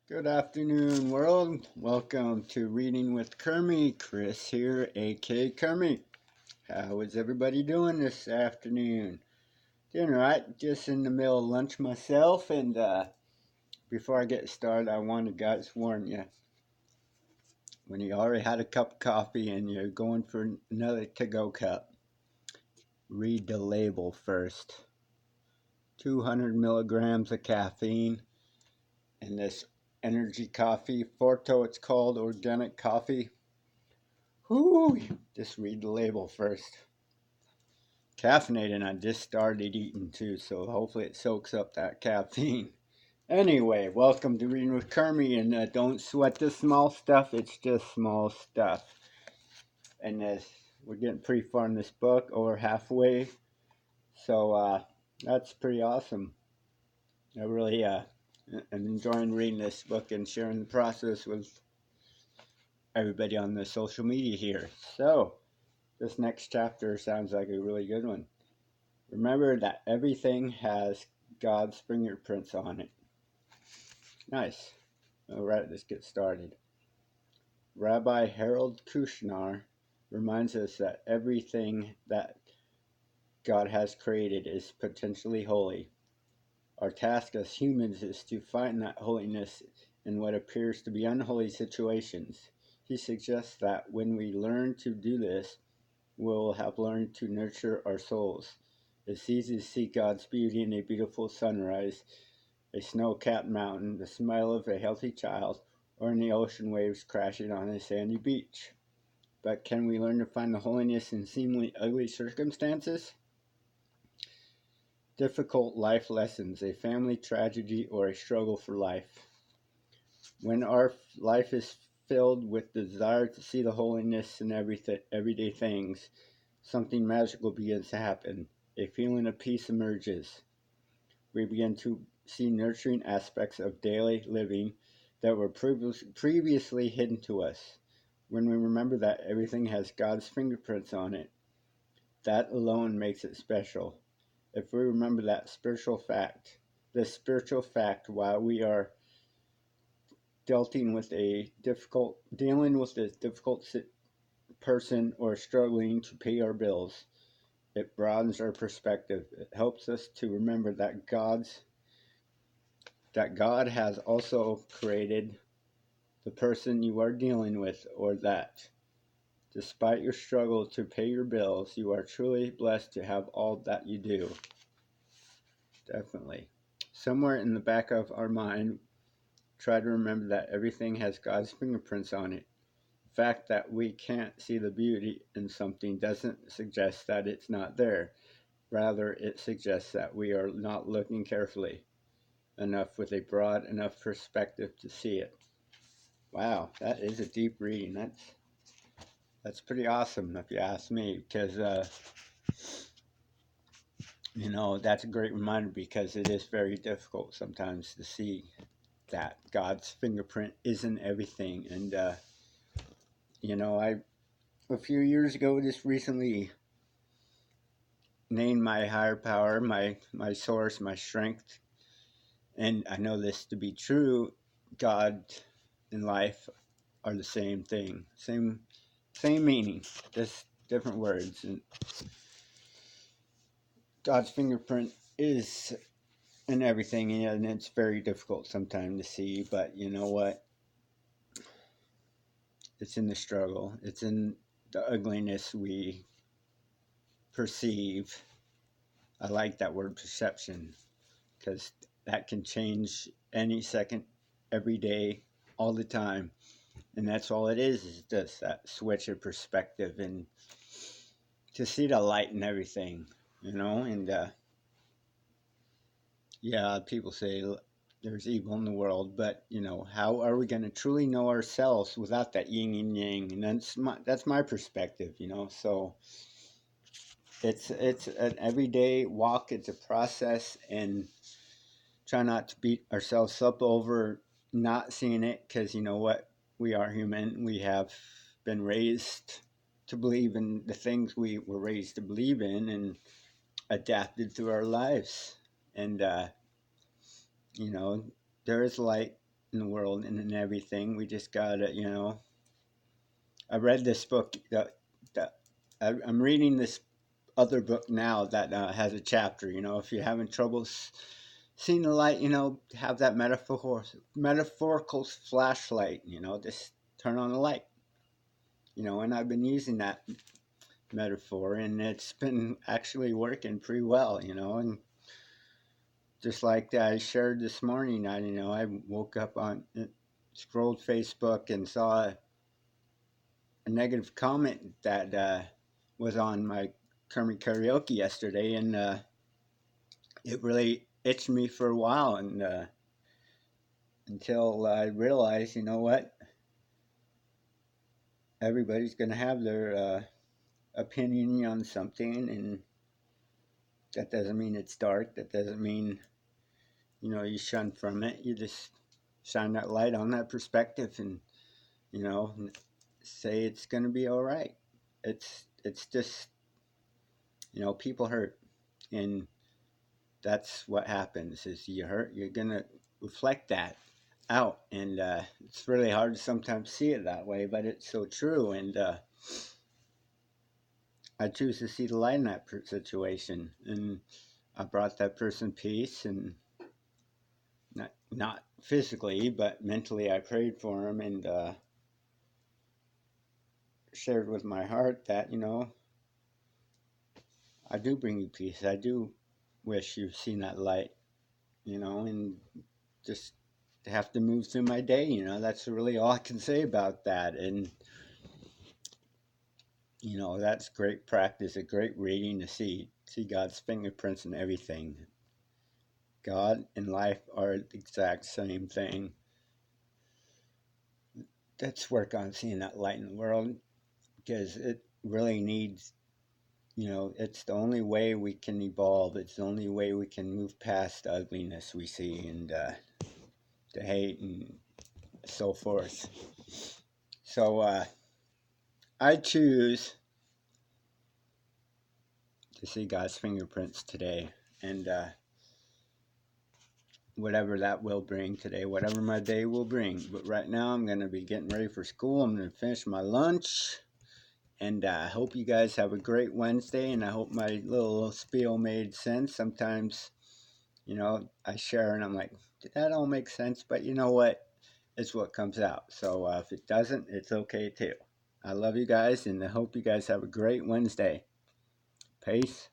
Good afternoon, world. Welcome to Reading with Kermie. Chris here, aka Kermie. How is everybody doing this afternoon? Doing right. Just in the middle of lunch myself, and before I get started, I want to guys warn you. When you already had a cup of coffee and you're going for another to-go cup, read the label first. 200 milligrams of caffeine in this energy coffee. Forto, it's called organic coffee. Whoo! Just read the label first. Caffeinated, I just started eating too, so hopefully it soaks up that caffeine. Anyway, welcome to Reading with Kermie, and don't sweat the small stuff, it's just small stuff. And we're getting pretty far in this book, over halfway, so that's pretty awesome. I really am enjoying reading this book and sharing the process with everybody on the social media here. So, this next chapter sounds like a really good one. Remember that everything has God's fingerprints on it. Nice. All right, let's get started. Rabbi Harold Kushner reminds us that everything that God has created is potentially holy. Our task as humans is to find that holiness in what appears to be unholy situations. He suggests that when we learn to do this, we'll have learned to nurture our souls. It's easy to see God's beauty in a beautiful sunrise, a snow-capped mountain, the smile of a healthy child, or in the ocean waves crashing on a sandy beach. But can we learn to find the holiness in seemingly ugly circumstances? Difficult life lessons, a family tragedy, or a struggle for life. When our life is filled with the desire to see the holiness in everyday things, something magical begins to happen. A feeling of peace emerges. We begin to see nurturing aspects of daily living that were previously hidden to us. When we remember that everything has God's fingerprints on it, that alone makes it special. If we remember that spiritual fact, this spiritual fact, while we are dealing with a difficult person or struggling to pay our bills, it broadens our perspective. It helps us to remember that God has also created the person you are dealing with, or that despite your struggle to pay your bills, you are truly blessed to have all that you do. Definitely. Somewhere in the back of our mind, try to remember that everything has God's fingerprints on it. The fact that we can't see the beauty in something doesn't suggest that it's not there. Rather, it suggests that we are not looking carefully enough with a broad enough perspective to see it. Wow, that is a deep reading. That's pretty awesome if you ask me, because that's a great reminder, because it is very difficult sometimes to see that God's fingerprint isn't everything. And I a few years ago just recently named my higher power, my source, my strength, and I know this to be true. God and life are the same thing, same meaning, just different words. And God's fingerprint is in everything, and it's very difficult sometimes to see. But you know what? It's in the struggle. It's in the ugliness we perceive. I like that word perception, because that can change any second, every day, all the time. And that's all it is just that switch of perspective, and to see the light in everything, and yeah, people say there's evil in the world, but how are we going to truly know ourselves without that yin and yang? And that's my perspective. So it's an everyday walk. It's a process, and try not to beat ourselves up over not seeing it, because you know what, we are human. We have been raised to believe in the things we were raised to believe in, and adapted through our lives. And you know there is light in the world and in everything. We just gotta, I read this book that I'm reading this other book now that has a chapter. If you're having trouble seeing the light, have that metaphorical flashlight. Just turn on the light. And I've been using that metaphor, and it's been actually working pretty well. And just like I shared this morning, I woke up on scrolled Facebook and saw a negative comment that was on my kermie karaoke yesterday, and it really itched me for a while, and until I realized, what, everybody's going to have their opinion on something, and that doesn't mean it's dark. That doesn't mean you shun from it. You just shine that light on that perspective, and you know say it's going to be all right. It's just people hurt, and that's what happens. Is you hurt, you're going to reflect that out, and it's really hard to sometimes see it that way, but it's so true. And I choose to see the light in that situation, and I brought that person peace, and not physically, but mentally, I prayed for him, and shared with my heart that I do bring you peace. I do wish you've seen that light, and just to have to move through my day. That's really all I can say about that. And that's great practice, a great reading to see God's fingerprints in everything. God and life are the exact same thing. Let's work on seeing that light in the world, because it really needs, it's the only way we can evolve. It's the only way we can move past the ugliness we see, and the hate and so forth. So I choose to see God's fingerprints today, and whatever that will bring today, whatever my day will bring. But right now, I'm going to be getting ready for school. I'm going to finish my lunch, and I hope you guys have a great Wednesday, and I hope my little spiel made sense. Sometimes, I share, and I'm like, did that all make sense? But you know what? It's what comes out. So if it doesn't, it's okay too. I love you guys, and I hope you guys have a great Wednesday. Peace.